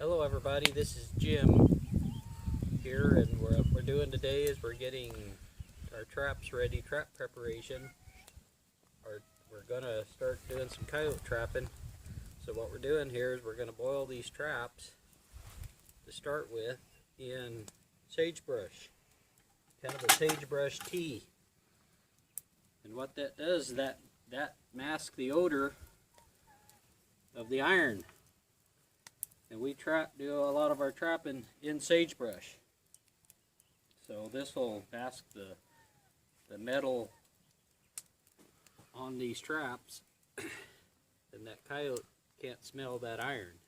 Hello everybody, this is Jim here, and what we're doing today is we're getting our traps ready, trap preparation. We're going to start doing some coyote trapping. So what we're doing here is we're going to boil these traps to start with in sagebrush, kind of a sagebrush tea. And what that does is that masks the odor of the iron. And we do a lot of our trapping in sagebrush. So this will mask the metal on these traps, and that coyote can't smell that iron.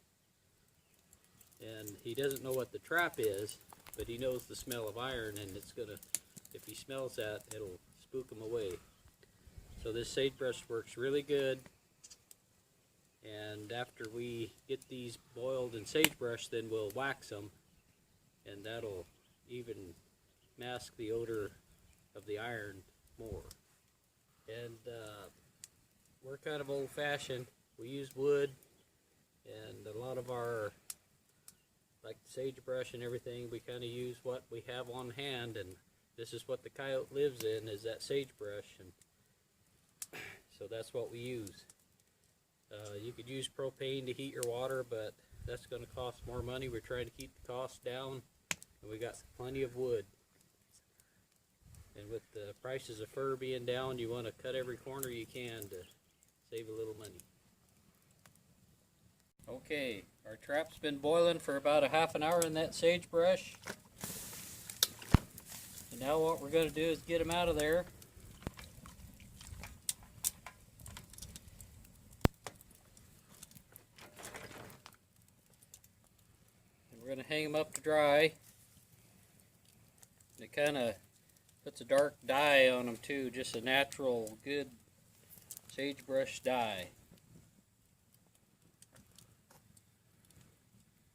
And he doesn't know what the trap is, but he knows the smell of iron, and if he smells that, it'll spook him away. So this sagebrush works really good. And after we get these boiled in sagebrush, then we'll wax them, and that'll even mask the odor of the iron more. And we're kind of old-fashioned. We use wood, and a lot of our, like the sagebrush and everything, we kind of use what we have on hand, and this is what the coyote lives in, is that sagebrush, and so that's what we use. You could use propane to heat your water, but that's going to cost more money. We're trying to keep the cost down, and we got plenty of wood. And with the prices of fur being down, you want to cut every corner you can to save a little money. Okay, our trap's been boiling for about a half an hour in that sagebrush. And now what we're going to do is get them out of there. We're going to hang them up to dry. It kind of puts a dark dye on them too, just a natural, good sagebrush dye.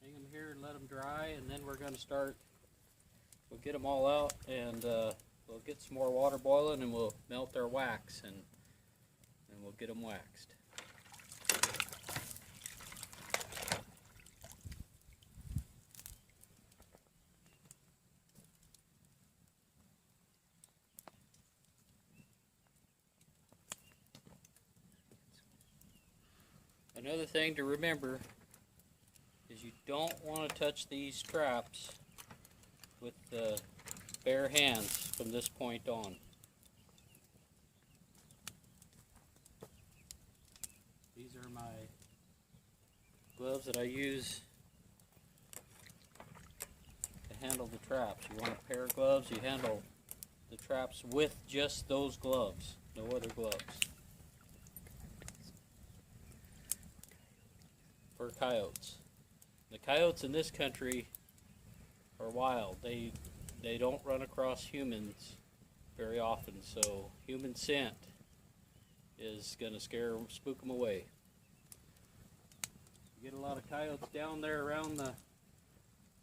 Hang them here and let them dry, and then we'll get them all out, and we'll get some more water boiling, and we'll melt our wax, and we'll get them waxed. Another thing to remember is you don't want to touch these traps with bare hands from this point on. These are my gloves that I use to handle the traps. You want a pair of gloves, you handle the traps with just those gloves, no other gloves. For coyotes. The coyotes in this country are wild. They don't run across humans very often, so human scent is going to spook them away. You get a lot of coyotes down there around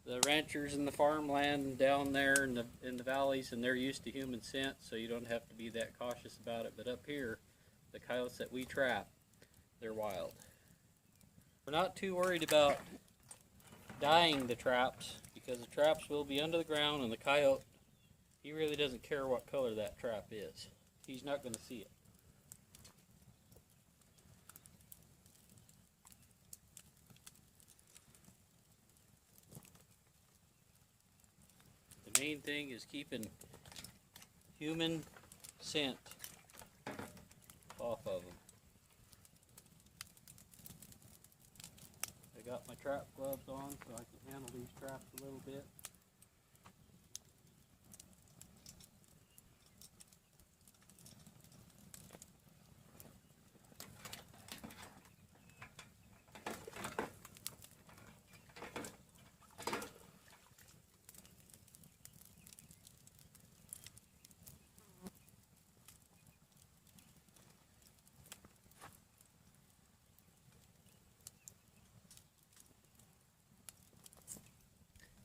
the ranchers and the farmland down there in the valleys, and they're used to human scent, so you don't have to be that cautious about it. But up here, the coyotes that we trap, they're wild. We're not too worried about dyeing the traps, because the traps will be under the ground, and the coyote, he really doesn't care what color that trap is. He's not going to see it. The main thing is keeping human scent off of them. I got my trap gloves on so I can handle these traps a little bit.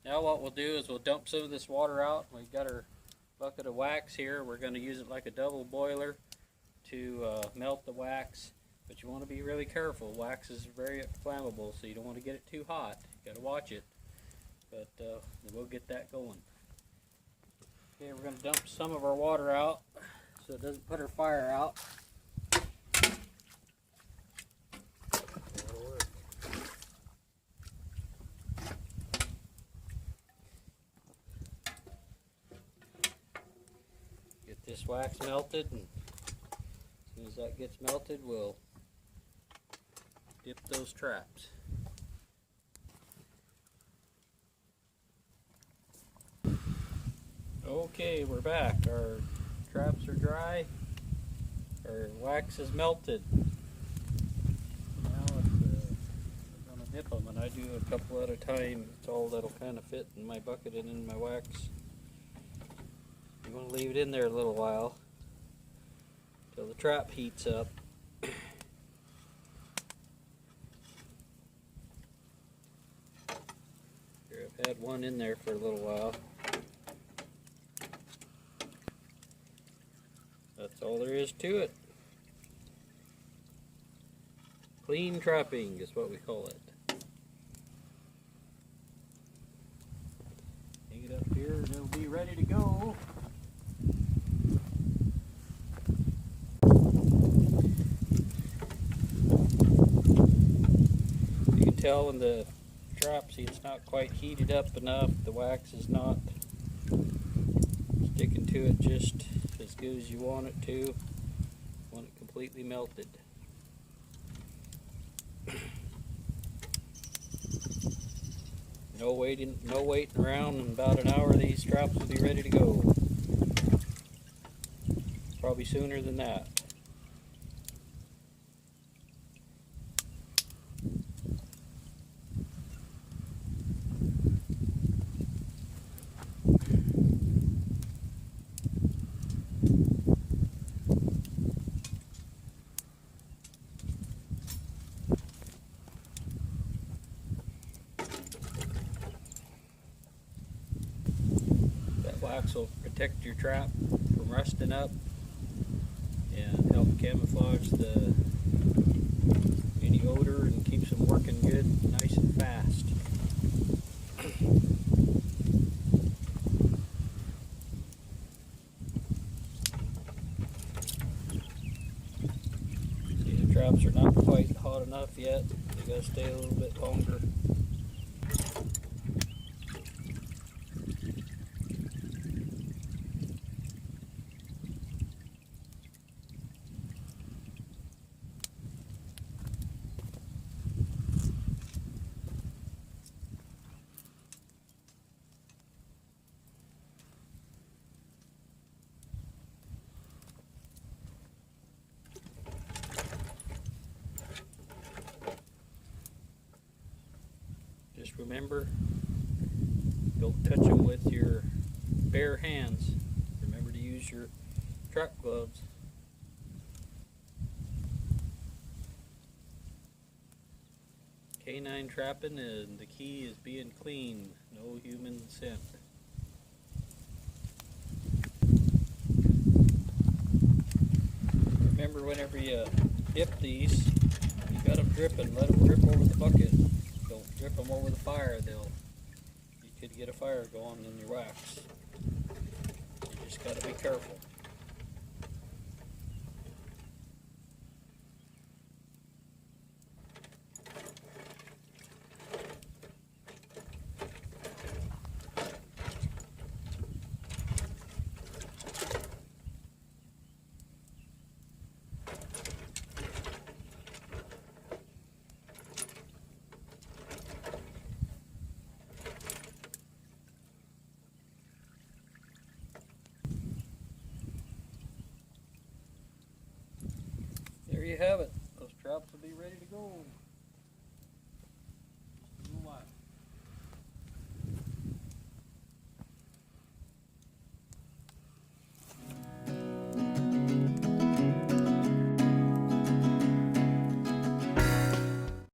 Now what we'll do is we'll dump some of this water out. We've got our bucket of wax here. We're going to use it like a double boiler to melt the wax. But you want to be really careful. Wax is very flammable, so you don't want to get it too hot. You got to watch it. But we'll get that going. Okay, we're going to dump some of our water out so it doesn't put our fire out. That'll work. Get this wax melted, and as soon as that gets melted, we'll dip those traps. Okay, we're back. Our traps are dry. Our wax is melted. Now we're going to dip them, and I do a couple at a time. It's all that'll kind of fit in my bucket and in my wax. You want to leave it in there a little while till the trap heats up. Here, I've had one in there for a little while. That's all there is to it. Clean trapping is what we call it. Hang it up here and it'll be ready to go. You can tell in the trap, see, it's not quite heated up enough. The wax is not sticking to it just as good as you want it to. You want it completely melted. No waiting around. In about an hour these traps will be ready to go. Probably sooner than that. Wax will protect your trap from rusting up and help camouflage any odor and keeps them working good, nice and fast. See, the traps are not quite hot enough yet. They gotta stay a little bit longer. Just remember, don't touch them with your bare hands. Remember to use your trap gloves. Canine trapping, and the key is being clean, no human scent. Remember, whenever you dip these, you got them dripping, let them drip over the bucket. Don't drip them over the fire, you could get a fire going in your wax. You just got to be careful.